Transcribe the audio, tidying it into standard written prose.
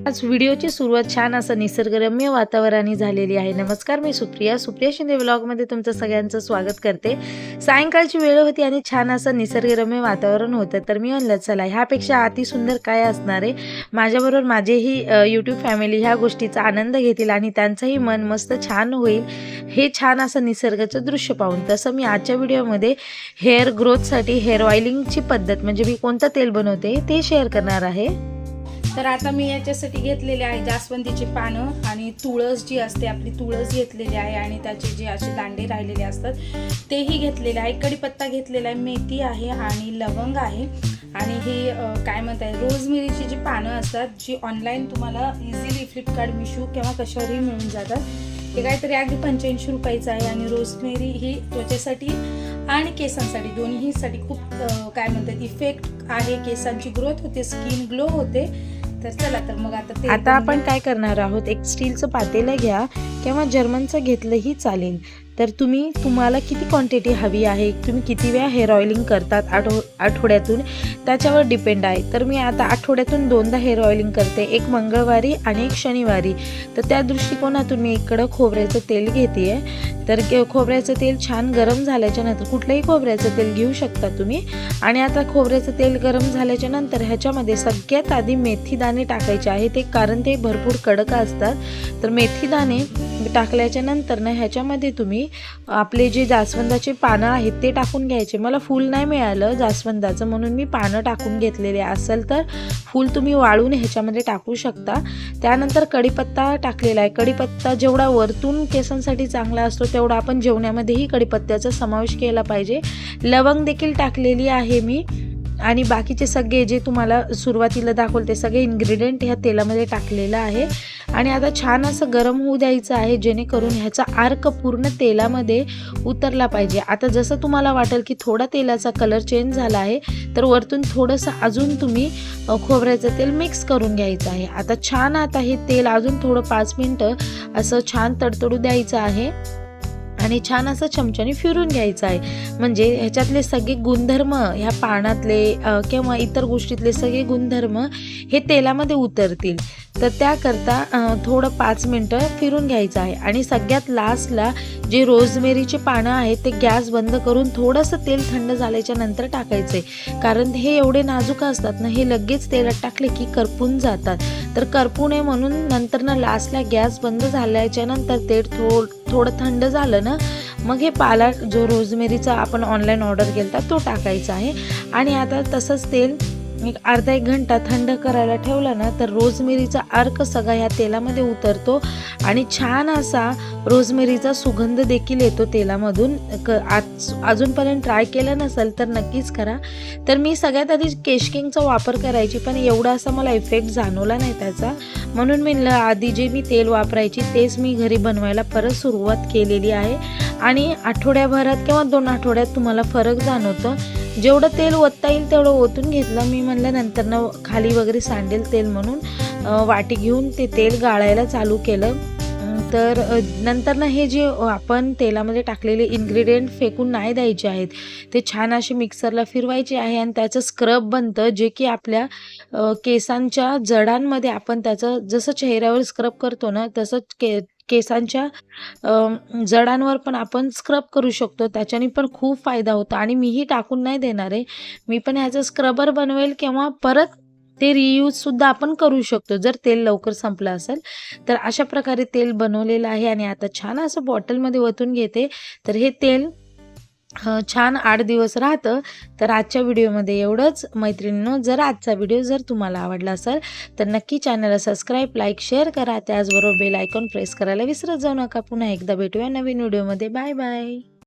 आज व्हिडिओची सुरुवात छान असं निसर्गरम्य वातावरणाने झालेली आहे। नमस्कार, मी सुप्रिया शिंदे व्लॉगमध्ये तुमचं सगळ्यांचं स्वागत करते। सायंकाळची वेळ होती आणि छान असं निसर्गरम्य वातावरण होतं, तर मी म्हणलं चला ह्यापेक्षा अति सुंदर काय असणार आहे। माझ्याबरोबर माझेही यूट्यूब फॅमिली ह्या गोष्टीचा आनंद घेतील आणि त्यांचंही मन मस्त छान होईल हे छान असं निसर्गाचं दृश्य पाहून। तसं मी आजच्या व्हिडिओमध्ये हेअर ग्रोथसाठी हेअर ऑइलिंगची पद्धत म्हणजे मी कोणतं तेल बनवते ते शेअर करणार आहे। तर आता मी याच्यासाठी घेतलेले आहे जास्वंदीचे पानं आणि तुळस जी असते आपली तुळस घेतलेली आहे आणि त्याचे जे असे दांडे राहिलेले असतात तेही घेतलेले आहे। कढीपत्ता घेतलेला आहे, मेथी आहे आणि लवंग आहे आणि हे काय म्हणतात रोजमेरीची जी पानं असतात जी ऑनलाईन तुम्हाला इझिली फ्लिपकार्ट मिशो किंवा कशावरही मिळून जातात। हे काहीतरी अगदी 85 रुपयाचं आहे आणि रोजमेरी ही त्वचेसाठी आणि केसांसाठी दोन्हीसाठी खूप काय म्हणतात इफेक्ट आहे, केसांची ग्रोथ होते, स्किन ग्लो होते। तर चला तर मग आता आपण काय करणार आहोत, एक स्टीलचं पातेलं घ्या किंवा जर्मनचं घेतलंही चालेल। तर तुम्हाला किती क्वांटिटी हवी आहे, तुम्ही किती वेळा हेअर ऑइलिंग करतात आठवड्यातून त्याच्यावर डिपेंड आहे। तर मी आता आठवड्यातून 2दा हेअर ऑइलिंग करते, एक मंगळवारी आणि एक शनिवारी। तर त्या दृष्टिकोनातून मी इकडं खोबऱ्याचं तेल घेते आहे। तर खोबऱ्याचं तेल छान गरम झाल्याच्या नंतर कुठलंही खोबऱ्याचं तेल घेऊ शकता तुम्ही। आणि आता खोबऱ्याचं तेल गरम झाल्याच्या नंतर ह्याच्यामध्ये सगळ्यात आधी मेथी दाणे टाकायचे आहे ते, कारण ते भरपूर कडक असतात। तर मेथी दाणे टाकल्याच्या नंतर ना ह्याच्यामध्ये तुम्ही आपले जे जास्वंदाचे पानं आहेत ते टाकून घ्यायचे। मला फूल नाही मिळालं जास्वंदाचं म्हणून मी पानं टाकून घेतलेले, असेल तर फूल तुम्ही वाळून ह्याच्यामध्ये टाकू शकता। त्यानंतर कढीपत्ता टाकलेला आहे। कढीपत्ता जेवढा वरतून केसांसाठी चांगला असतो तेवढा आपण जेवणामध्येही कढीपत्त्याचा समावेश केला पाहिजे। लवंग देखील टाकलेली आहे मी आणि बाकीचे सगळे जे तुम्हाला सुरुवातीला दाखवले ते सगळे इन्ग्रेडियंट ह्या तेलामध्ये टाकलेलं आहे। आणि आता छान असं गरम होऊ द्यायचं आहे जेणेकरून ह्याचा अर्क पूर्ण तेलामध्ये उतरला पाहिजे। आता जसं तुम्हाला वाटेल की थोडा तेलाचा कलर चेंज झाला आहे तर वरतून थोडंसं अजून तुम्ही खोबऱ्याचं तेल मिक्स करून घ्यायचं आहे। आता हे तेल अजून थोडं 5 मिनटं असं छान तडतडू द्यायचं आहे आणि छान असं चमच्याने फिरून घ्यायचं आहे, म्हणजे ह्याच्यातले सगळे गुणधर्म ह्या पानातले किंवा इतर गोष्टीतले सगळे गुणधर्म हे तेलामध्ये उतरतील। तर त्याकरता थोडं 5 मिनटं फिरून घ्यायचं आहे। आणि सगळ्यात लास्टला जे रोजमेरीचे पानं आहेत ते गॅस बंद करून थोडंसं तेल थंड झाल्याच्या नंतर टाकायचं आहे, कारण हे एवढे नाजूक असतात ना, हे लगेच तेलात टाकले की करपून जातात। तर करपू नये म्हणून नंतर ना लास्टला गॅस बंद झाल्याच्या नंतर ते थोडं थंड झालं ना मग हे पाला जो रोजमेरीचा आपण ऑनलाईन ऑर्डर केला तो टाकायचा आहे। आणि आता तसंच तेल एक अर्धा 1 घंटा थंड करायला ठेवलं ना तर रोजमेरीचा अर्क सगळा ह्या तेलामध्ये उतरतो आणि छान असा रोजमेरीचा सुगंध देखील येतो तेलामधून। अजूनपर्यंत ट्राय केलं नसेल तर नक्कीच करा। तर मी सगळ्यात आधी केशकिंगचा वापर करायची पण एवढा असा मला इफेक्ट जाणवला नाही त्याचा, म्हणून मी आधी जे मी तेल वापरायची तेच मी घरी बनवायला परत सुरुवात केलेली आहे। आणि आठवड्याभरात किंवा 2 आठवड्यात तुम्हाला फरक जाणवतो। जेवढं तेल ओतता येईल तेवढं ओतून घेतलं मी, म्हणलं नंतर ना खाली वगैरे सांडेल तेल म्हणून वाटी घेऊन ते तेल गाळायला चालू केलं। तर नंतर ना हे जे आपण तेलामध्ये टाकलेले इन्ग्रेडियंट फेकून नाही द्यायचे आहेत, ते छान असे मिक्सरला फिरवायचे आहे आणि त्याचं स्क्रब बनतं जे की आपल्या केसांच्या जडांमध्ये आपण त्याचं जसं चेहऱ्यावर स्क्रब करतो ना तसंच केसांच्या जडांवर पण आपण स्क्रब करू शकतो, त्याच्याने पण खूप फायदा होतो। आणि मीही टाकून नाही देणार आहे, मी पण ह्याचं स्क्रबर बनवेल किंवा परत ते रियूजसुद्धा आपण करू शकतो जर तेल लवकर संपलं असेल तर। अशा प्रकारे तेल बनवलेलं आहे आणि आता छान असं बॉटलमध्ये ओतून घेते। तर हे तेल छान 8 दिवस राहतं। तर आजच्या व्हिडिओमध्ये एवढंच मैत्रिणींनो। जर आजचा व्हिडिओ जर तुम्हाला आवडला असेल तर नक्की चॅनलला सबस्क्राईब, लाईक, शेअर करा। त्याचबरोबर बेल आयकॉन प्रेस करायला विसरत जाऊ नका। पुन्हा एकदा भेटूया नवीन व्हिडिओमध्ये। Bye bye.